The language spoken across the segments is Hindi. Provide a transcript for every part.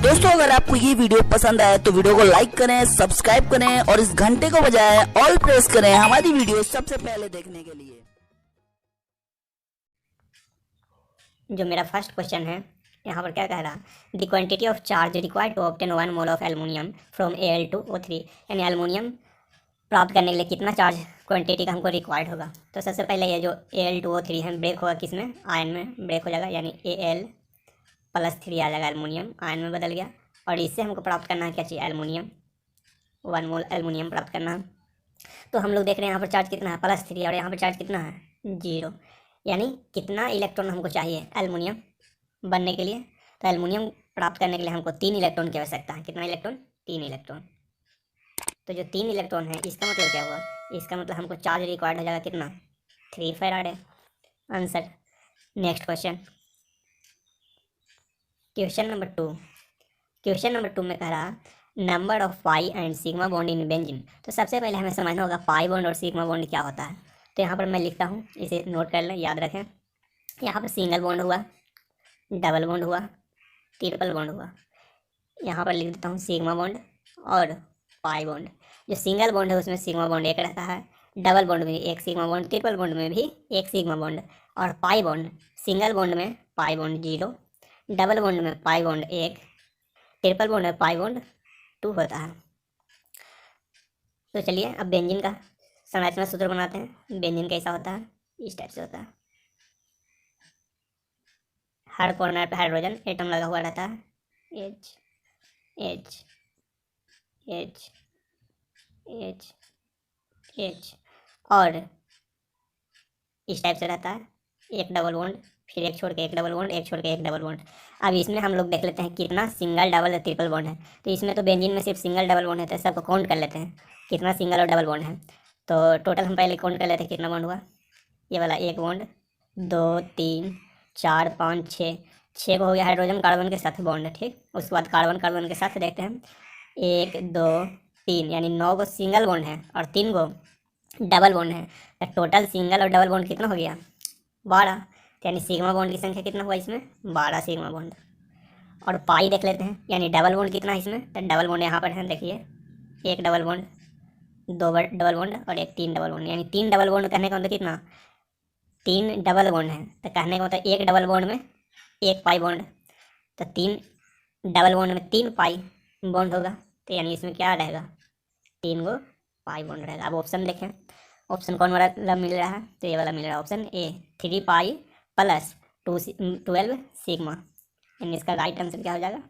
दोस्तों अगर आपको ये वीडियो पसंद आए तो वीडियो को लाइक करें, सब्सक्राइब करें और इस घंटे को बजाएं ऑल प्रेस करें हमारी वीडियो सबसे पहले देखने के लिए। जो मेरा फर्स्ट क्वेश्चन है यहाँ पर क्या कह रहा, the quantity of charge required to obtain 1 mole of aluminium from Al2O3, यानी एल्युमिनियम प्राप्त करने के लिए कितना चार्ज क्वांटिटी का हमको रिक्वायर्ड होगा। तो सबसे पहले ये जो Al2O3 है ब्रेक होगा किसमें, आयन में ब्रेक हो जाएगा, यानी Al+3 आ जाएगा, एल्युमिनियम आयन में बदल गया। और इससे हमको प्राप्त करना है क्या चाहिए, एल्युमिनियम, 1 मोल एल्युमिनियम प्राप्त करना है। तो हम लोग देख रहे हैं यहाँ पर चार्ज कितना है, +3, और यहाँ पर चार्ज कितना है, 0, यानी कितना इलेक्ट्रॉन हमको चाहिए एल्युमिनियम बनने के लिए। तो एल्युमिनियम प्राप्त करने के लिए हमको 3 इलेक्ट्रॉन की आवश्यकता है। कितना इलेक्ट्रॉन, 3 इलेक्ट्रॉन। तो जो 3 इलेक्ट्रॉन है इसका मतलब क्या हुआ, इसका मतलब हमको चार्ज रिक्वायर्ड हो जाएगा कितना, 3 फैराड है answer. Next question, question number 2 में कह रहा number of pi and sigma bond in benzene. तो सबसे पहले हमें समझना होगा पाई बॉन्ड और सिग्मा बॉन्ड क्या होता है। तो यहाँ पर मैं लिखता हूँ, इसे नोट कर लें, याद रखें। यहाँ पर सिंगल बॉन्ड हुआ, डबल बॉन्ड हुआ, ट्रिपल बॉन्ड हुआ। यहाँ पर लिख देता हूँ सिग्मा बॉन्ड और पाई बॉन्ड। जो सिंगल बॉन्ड है उसमें सिग्मा बॉन्ड एक रहता है, डबल बॉन्ड में एक सिग्मा बॉन्ड, ट्रिपल बॉन्ड में भी एक सिग्मा बॉन्ड। और पाई बॉन्ड, सिंगल बॉन्ड में पाई बॉन्ड 0, डबल बॉन्ड में पाई बॉन्ड 1, ट्रिपल बॉन्ड में पाई बॉन्ड 2 होता है। तो चलिए अब बेंजीन का संरचना सूत्र बनाते हैं। बेंजीन कैसा होता है, इस टाइप से होता है। हर कॉर्नर पे हाइड्रोजन एटम लगा हुआ रहता है, H H H H H, और इस टाइप से रहता है, एक डबल बॉन्ड, फिर एक छोड़ के एक डबल बॉन्ड, एक छोड़ के एक डबल बॉन्ड। अब इसमें हम लोग देख लेते हैं कितना सिंगल, डबल या ट्रिपल बॉन्ड है। तो इसमें तो बेंजीन में सिर्फ सिंगल डबल बॉन्ड है, तो सबको काउंट कर लेते हैं कितना सिंगल और डबल बॉन्ड है। तो टोटल हम पहले काउंट कर लेते हैं कितना बॉन्ड हुआ। ये वाला एक बॉन्ड, 2 3 4 5 6 को हो गया हाइड्रोजन कार्बन के साथ बॉन्ड, ठीक। उसके बाद कार्बन के साथ देखते हैं, 1 2 3, यानी 9 को सिंगल बॉन्ड है और 3 को डबल बॉन्ड है। तो टोटल सिंगल और डबल बॉन्ड कितना हो गया, 12। यानी सिग्मा बॉन्ड की संख्या कितना हुआ इसमें, 12 सिग्मा बॉन्ड। और पाई देख लेते हैं, यानी डबल बॉन्ड कितना है इसमें। तो डबल बॉन्ड यहाँ पर है, देखिए, एक डबल बॉन्ड, 2 डबल बॉन्ड और एक 3 डबल बॉन्ड, यानी 3 डबल बॉन्ड कहने का मतलब कितना, 3 डबल बॉन्ड है। तो कहने का मतलब एक डबल बॉन्ड में एक पाई बॉन्ड, तो 3 डबल बॉन्ड में 3 पाई बॉन्ड होगा। तो यानी इसमें क्या रहेगा, 3 को पाई बॉन्ड रहेगा। अब ऑप्शन देखें, ऑप्शन कौन वाला मिल रहा है, तो ये वाला मिल रहा है, option A, 3 pi plus 12 sigma. यानी इसका राइट आंसर क्या हो जाएगा,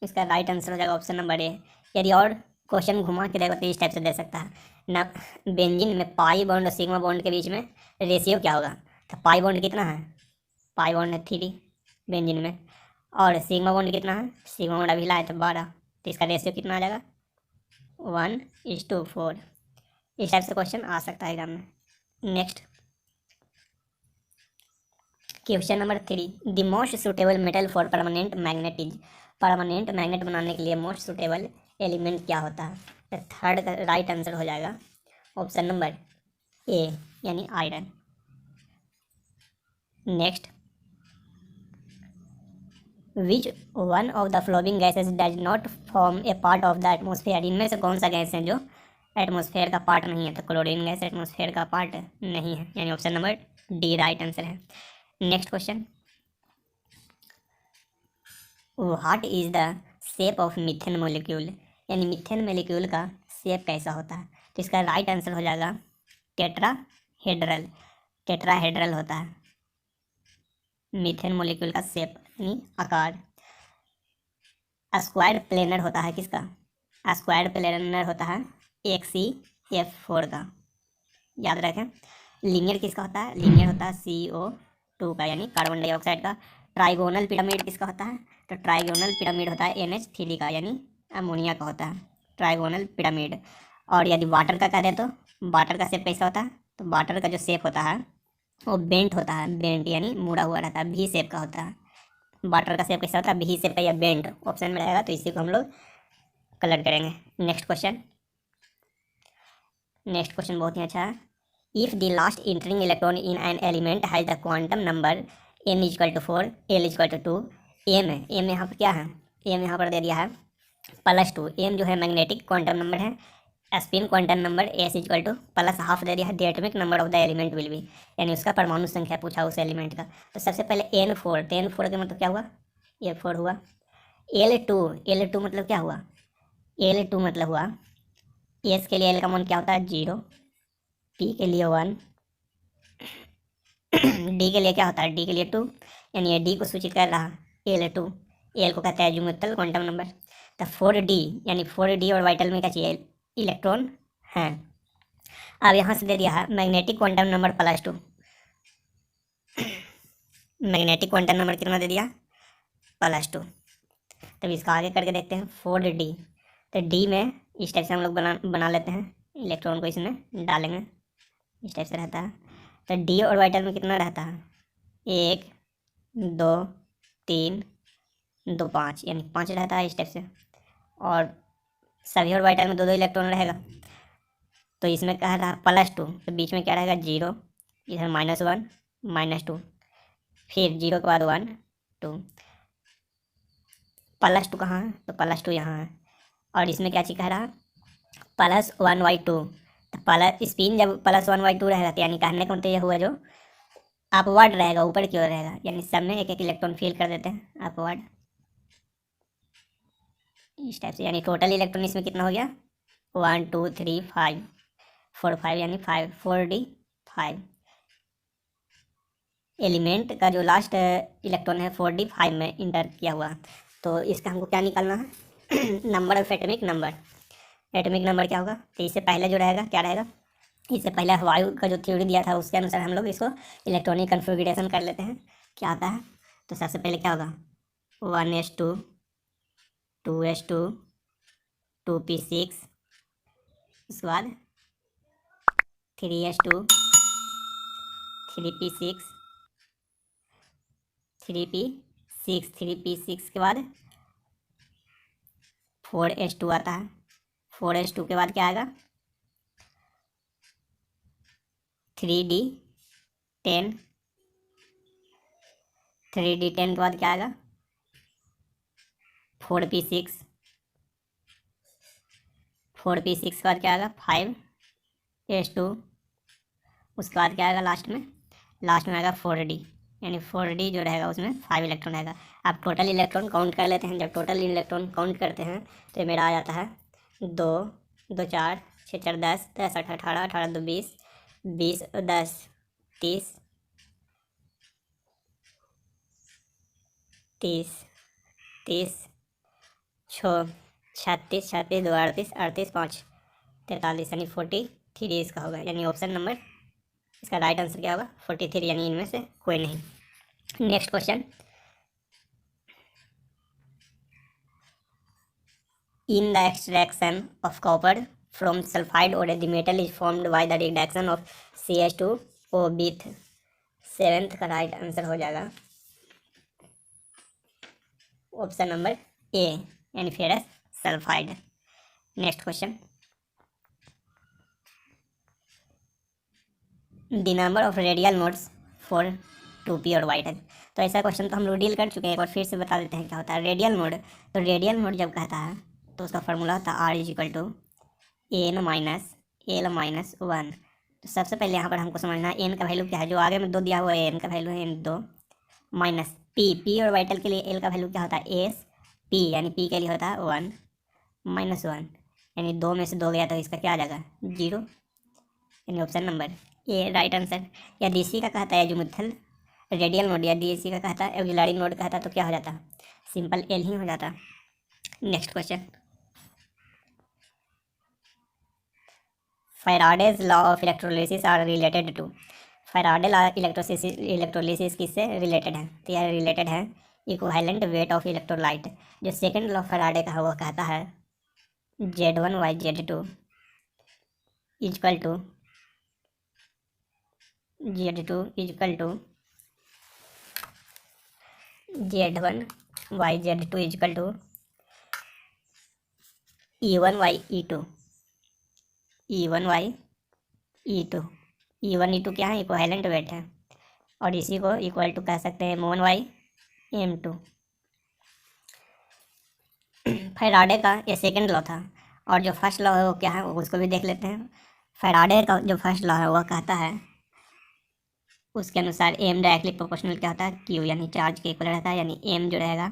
इसका राइट आंसर हो जाएगा ऑप्शन नंबर ए। यदि और क्वेश्चन घुमा के देखो तो इस टाइप से दे सकता है ना, बेंजीन में पाई बॉन्ड और सिग्मा बॉन्ड के बीच में रेशियो क्या होगा। तो पाई बॉन्ड कितना है, पाई बॉन्ड है 3 बेंजीन में, और सिग्मा बॉन्ड कितना है, सिग्मा बॉन्ड अभी लाए तो 12, तो इसका रेशियो कितना आ जाएगा, 1:4। इस टाइप से क्वेश्चन आ सकता है एग्जाम में। Next, question number 3, the most suitable metal for permanent magnet is. Permanent magnet बनाने के लिए मोस्ट सुटेबल एलिमेंट क्या होता है। तो थर्ड का राइट आंसर हो जाएगा ऑप्शन नंबर ए, यानी iron. Next, which one of the flowing gases does not form A part of the atmosphere. इनमें से कौन सा गैस है जो एटमोसफेयर का पार्ट नहीं है। तो क्लोरीन गैस एटमोसफेयर का पार्ट नहीं है, यानी option number D right answer है। Next question, what is the shape of methane molecule, यानी मीथेन मोलिक्यूल का शेप कैसा होता है। तो इसका राइट आंसर हो जाएगा टेट्राहेड्रल। टेट्राहेड्रल होता है मीथेन मोलिक्यूल का शेप, यानी आकार। स्क्वायर प्लेनर होता है किसका, स्क्वायर प्लेनर होता है HCF4 का, याद रखें। लीनियर किसका होता है, लीनियर होता है CO2 का, यानी कार्बन डाइऑक्साइड का। ट्राइगोनल पिरामिड किसका होता है, तो ट्राइगोनल पिरामिड होता है NH3 का, यानी अमोनिया का होता है ट्राइगोनल पिरामिड। और यदि वाटर का करें तो वाटर का शेप कैसा होता है, तो वाटर का जो शेप होता है वो बेंट होता है, बेंट यानी मुड़ा हुआ रहता है, V शेप का होता है। वाटर का शेप कैसा होता है, V शेप का या बेंट ऑप्शन में रहेगा, तो इसी को हम लोग कलर करेंगे। नेक्स्ट क्वेश्चन बहुत ही अच्छा है। If the last entering electron in an element has the quantum number n = 4, l = 2, M यहाँ पर क्या है, एम यहाँ पर दे दिया है +2। एम जो है मैग्नेटिक क्वांटम नंबर है, spin quantum number S equal to +12 दे दिया है, the atomic number of the element will be, यानी उसका परमाणु संख्या पूछा उस एलिमेंट का। तो सबसे पहले N4, तो N4 का मतलब क्या हुआ, ये 4 हुआ। L2 मतलब क्या हुआ, L2 मतलब हुआ, एस के लिए एल का मान क्या होता है 0, पी के लिए 1, डी के लिए क्या होता है, डी के लिए 2, यानी ये डी को सूचित कर रहा L2, एल को कहता है अज़ीमुथल क्वांटम नंबर। तो 4D, यानी 4D और वाइटल में क्या चाहिए, इलेक्ट्रॉन है। अब यहाँ से दे दिया है magnetic quantum number +2, magnetic quantum number कितना दे दिया +2। तब इसका आगे करके देखते हैं 4D। तो डी में इस टाइप से हम लोग बना लेते हैं, इलेक्ट्रॉन को इसमें डालेंगे, इस टाइप से रहता है। तो डी और वाइटल में कितना रहता है, 1 2 3 2 5, यानी 5 रहता है इस टाइप से। और सभी और वाइटल में 2 2 इलेक्ट्रॉन रहेगा। तो इसमें क्या रहा +2, तो बीच में क्या रहेगा 0, इधर -1 -2, फिर 0 के बाद 1 2, +2 कहाँ है, तो +2 यहाँ है। और इसमें क्या चीज़ कह रहा +1/2, तो प्लस स्पिन जब +1/2 रहेगा, तो यानी कहने का मतलब ये हुआ जो अपवर्ड रहेगा, ऊपर की ओर रहेगा, यानी सब में एक एक इलेक्ट्रॉन फिल कर देते हैं अपवर्ड, इस टाइप से। यानी टोटल इलेक्ट्रॉन इसमें कितना हो गया 1 2 3 5 4 5, यानी 5 4D 5। एलिमेंट का जो लास्ट इलेक्ट्रॉन है 4D 5 में इंटर किया हुआ। तो इसका हमको क्या निकालना है number of atomic number. Atomic number क्या होगा, तो इससे पहले जो रहेगा क्या रहेगा, इससे पहले वायु का जो थ्योरी दिया था उसके अनुसार हम लोग इसको इलेक्ट्रॉनिक कन्फिग्रेशन कर लेते हैं, क्या आता है। तो सबसे पहले क्या होगा 1s2 2s2 2p6, उसके बाद 3s2 3p6 3p6 के बाद 4s2 आता है। 4s2 के बाद क्या आएगा 3d10, 3d10 के बाद क्या आएगा 4p6, 4p6 के बाद क्या आएगा 5s2, उसके बाद क्या आएगा लास्ट में आएगा 4d, यानी 4d जो रहेगा उसमें 5 इलेक्ट्रॉन रहेगा। आप टोटल इलेक्ट्रॉन काउंट कर लेते हैं। जब टोटल इलेक्ट्रॉन काउंट करते हैं तो ये मेरा आ जाता है 2 2 4 6 4 10 10 8 18 18 2 20 20 10 30 30 30 6 36 36 2 38 38 5 43, यानी 43 इसका होगा। यानी ऑप्शन नंबर इसका राइट आंसर क्या होगा 43, यानी इनमें से कोई नहीं। Next question, in the extraction of copper from sulfide ore the metal is formed by the reduction of CH2O with 7th का राइट आंसर हो जाएगा ऑप्शन नंबर ए, यानी ferrous sulphide. Next question, the number of radial modes for 2p और वाइटल। तो ऐसा क्वेश्चन तो हम लोग डील कर चुके हैं, एक बार फिर से बता देते हैं क्या होता है रेडियल मोड। तो रेडियल मोड जब कहता है तो उसका फार्मूला होता है R = n - l - 1। तो सबसे पहले यहाँ पर हमको समझना है n का वैल्यू क्या है, जो आगे में 2 दिया हुआ है n का वैल्यू है n2 माइनस p और वाइटल के लिए l का वैल्यू क्या होता है s p, यानी p के लिए होता है 1 - 1, यानी 2 में से 2 गया तो इसका क्या आ जाएगा 0, यानी option number A right answer. या डीसी का कहता है अज़ीमुथल रेडियल मोड, या डीसी का कहता है ऑक्सिलरी मोड कहता तो क्या हो जाता सिंपल एल ही हो जाता। Next question, Faraday's law of electrolysis are related to. Faraday law electrolysis किससे रिलेटेड है, तो यह रिलेटेड है इक्विवेलेंट वेट ऑफ इलेक्ट्रोलाइट। जो सेकंड लॉ फैराडे का है वो कहता है Z1/Z2 equal to Z2 equal to Z1/Z2 equal to E1/E2 E1/E2 E1 E2 क्या है इक्विवेलेंट वेट है, और इसी को इक्वल टू कह सकते हैं M1/M2 फैराडे का ये सेकंड लॉ था, और जो फर्स्ट लॉ है वो क्या है वो उसको भी देख लेते हैं। फैराडे का जो फर्स्ट लॉ है वह कहता है, उसके अनुसार एम डायरेक्टली प्रोपोर्शनल क्या होता है, क्यू, यानी चार्ज के इक्वल रहता है, यानी एम जो रहेगा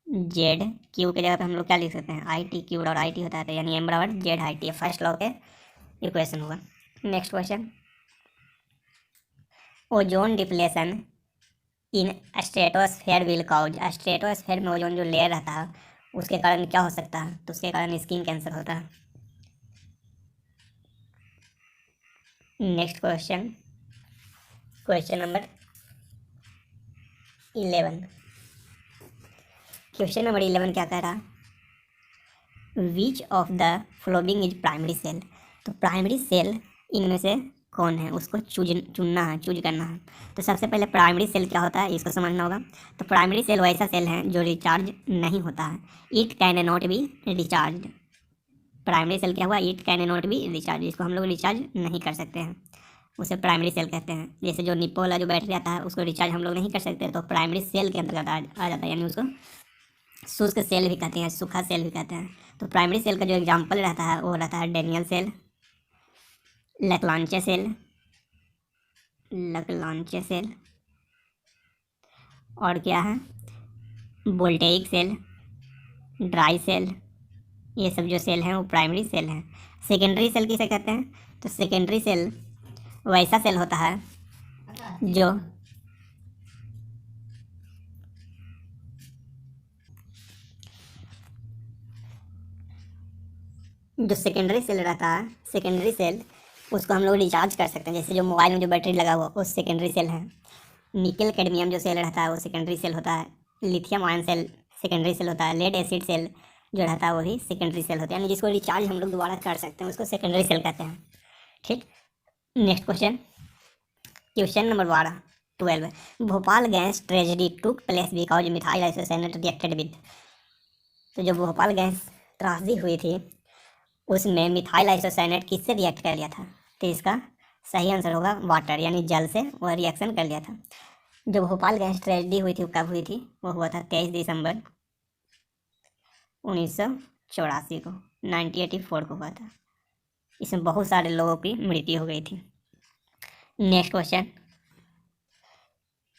जेड, क्यू के जगह पे हम लोग क्या लिख सकते हैं, आई टी, क्यू और आई टी होता है, यानी एम बराबर Z I T, first law के इक्वेशन होगा। Next question, ozone depletion in stratosphere will cause, stratosphere में ओजोन जो लेयर रहता है उसके कारण क्या हो सकता है, तो उसके कारण स्किन कैंसर होता है। Next question, question number 11, question number 11 क्या कह रहा, which of the following is primary cell, तो प्राइमरी सेल इनमें से कौन है उसको चुनना है, चूज करना है। तो सबसे पहले प्राइमरी सेल क्या होता है इसको समझना होगा। तो प्राइमरी सेल वैसा सेल है जो रिचार्ज नहीं होता है, it can not be recharge. Primary cell क्या हुआ, it can not be recharge, इसको हम लोग रिचार्ज नहीं कर सकते हैं, उसे प्राइमरी सेल कहते हैं। जैसे जो निप्पो वाला जो बैटरी आता है उसको रिचार्ज हम लोग नहीं कर सकते, तो प्राइमरी सेल के अंतर्गत आ जाता है, यानी उसको शुष्क सेल भी कहते हैं, सूखा सेल भी कहते हैं। तो प्राइमरी सेल का जो एग्जाम्पल रहता है वो रहता है डेनियल सेल, लैक्लांचे सेल, लैक्लांचे सेल, और क्या है वोल्टेइक सेल, ड्राई सेल, ये सब जो सेल हैं वो प्राइमरी सेल हैं। सेकेंडरी सेल किसे कहते हैं, तो सेकेंडरी सेल वैसा सेल होता है जो सेकेंडरी सेल रहता है, सेकेंडरी सेल उसको हम लोग रिचार्ज कर सकते हैं, जैसे जो मोबाइल में जो बैटरी लगा हुआ वो सेकेंडरी सेल है। निकल कैडमियम जो सेल रहता है वो सेकेंडरी सेल होता है। Lithium ion cell secondary cell होता है। लेड एसिड सेल जो रहता है वो भी सेकेंडरी सेल होता है, यानी जिसको रिचार्ज हम लोग दोबारा कर सकते हैं उसको सेकेंडरी सेल कहते हैं। ठीक, next question, question number 12, Bhopal gas tragedy took place because methyl isocyanate reacted with, तो जो भोपाल गैस त्रासदी हुई थी उसमें मिथाइल आइसोसाइनेट किससे रिएक्ट कर लिया था, तो इसका सही आंसर होगा वाटर, यानी जल से वह रिएक्शन कर लिया था। जो भोपाल गैस ट्रेजेडी हुई थी वो कब हुई थी, वो हुआ था 23 दिसंबर 1984 को, 1984 को हुआ था। इसमें बहुत सारे लोगों की मृत्यु हो गई थी। Next question,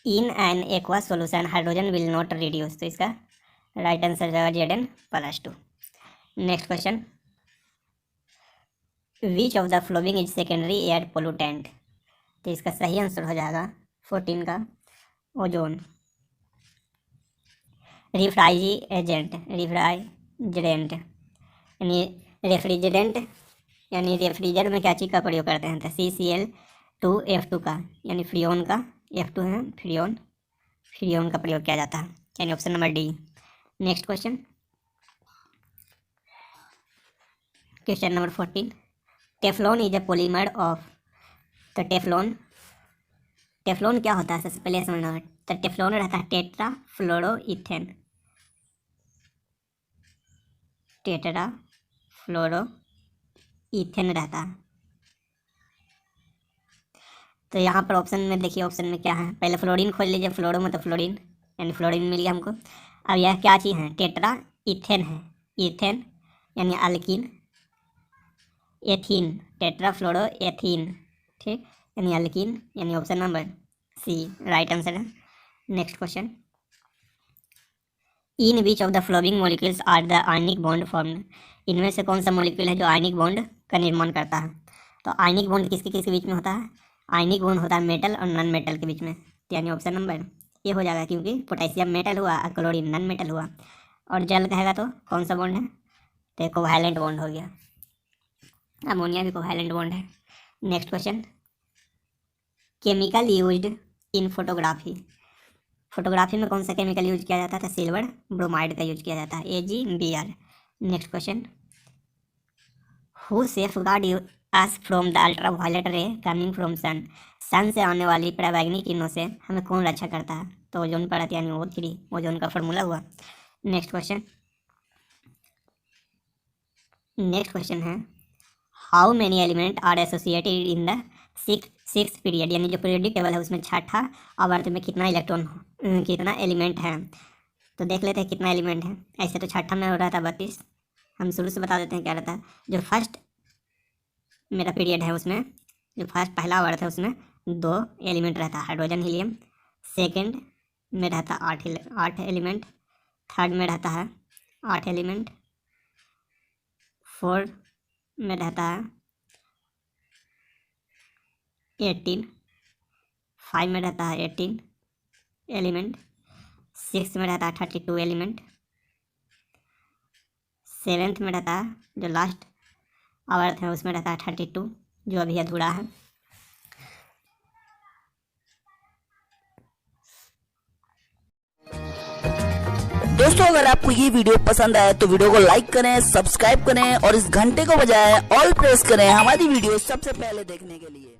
in an aqua solution hydrogen will not reduce, तो इसका राइट आंसर जाएगा Zn+2। Next question, which of the following is secondary air pollutant, तो इसका सही आंसर हो जाएगा 14 का ओजोन। रिफ्राइजरेंट यानी रेफ्रिजरेंट, यानी रेफ्रिजरेटर में क्या चीज़ का प्रयोग करते हैं, तो CCl2F2 का, यानी फ्रियोन का, F2 है फ्रियोन का प्रयोग किया जाता है, यानी option number D. Next question, question number 14, Teflon is a polymer of, तो टेफ्लॉन क्या होता है सबसे पहले समझना है। तो टेफ्लॉन रहता है टेट्राफ्लोरोइथेन, टेट्राफ्लोरोइथेन रहता है। तो यहाँ पर ऑप्शन में देखिए, ऑप्शन में क्या है, पहले फ्लोरीन खोज लीजिए, फ्लोरो मतलब फ्लोरीन, यानी फ्लोरीन मिल गया हमको। अब यह क्या चीज़ है, टेट्रा इथेन है, इथेन यानी अल्किन, एथीन टेट्राफ्लोरो एथीन, ठीक, यानी अल्किन, यानी option number C right answer है। Next question, in which of the following molecules are the ionic bond formed, इनमें से कौन सा मॉलिक्यूल है जो आयनिक बॉन्ड का निर्माण करता है। तो आयनिक बॉन्ड किसके किसके बीच में होता है, आयनिक बॉन्ड होता है मेटल और नॉन मेटल के बीच में, यानी ऑप्शन नंबर ये हो जाएगा, क्योंकि पोटेशियम मेटल हुआ और क्लोरीन नॉन मेटल हुआ, और जल कहेगा तो कौन सा बॉन्ड है, तो कोवैलेंट बॉन्ड हो गया, अमोनिया भी कोवैलेंट बॉन्ड है। Next question, chemical used in photography, photography में कौन सा केमिकल यूज किया जाता है, सिल्वर ब्रोमाइड का यूज किया जाता है, AgBr। Next question, who safeguard us from the ultra violet ray coming from sun, sun से आने वाली पराबैंगनी किरणों से हमें कौन रक्षा करता है, तो ओजोन परत यानी O3, ओजोन का फॉर्मूला हुआ। नेक्स्ट क्वेश्चन है, how many element are associated in the six period, यानी जो पीरियडिक टेबल है उसमें छठा आवर्त में कितना इलेक्ट्रॉन कितना एलिमेंट है, तो देख लेते हैं कितना एलिमेंट है। ऐसे तो छठा में हो रहा था 32, हम शुरू से बता देते हैं क्या रहता है। जो फर्स्ट मेरा पीरियड है उसमें जो फर्स्ट पहला वर्ड है उसमें 2 एलिमेंट रहता है, हाइड्रोजन हीलियम। सेकंड में रहता है 8 एलिमेंट। थर्ड में रहता है 8 एलिमेंट। फोर्थ में रहता है 18। 5 में रहता है 18 एलिमेंट। 6 में रहता है 32 एलिमेंट। 7th में रहता है जो लास्ट आवर्त है उसमें रहता है 32, जो अभी अधूरा है। दोस्तों अगर आपको ये वीडियो पसंद आए तो वीडियो को लाइक करें, सब्सक्राइब करें और इस घंटे को बजाय ऑल प्रेस करें हमारी वीडियो सबसे पहले देखने के लिए।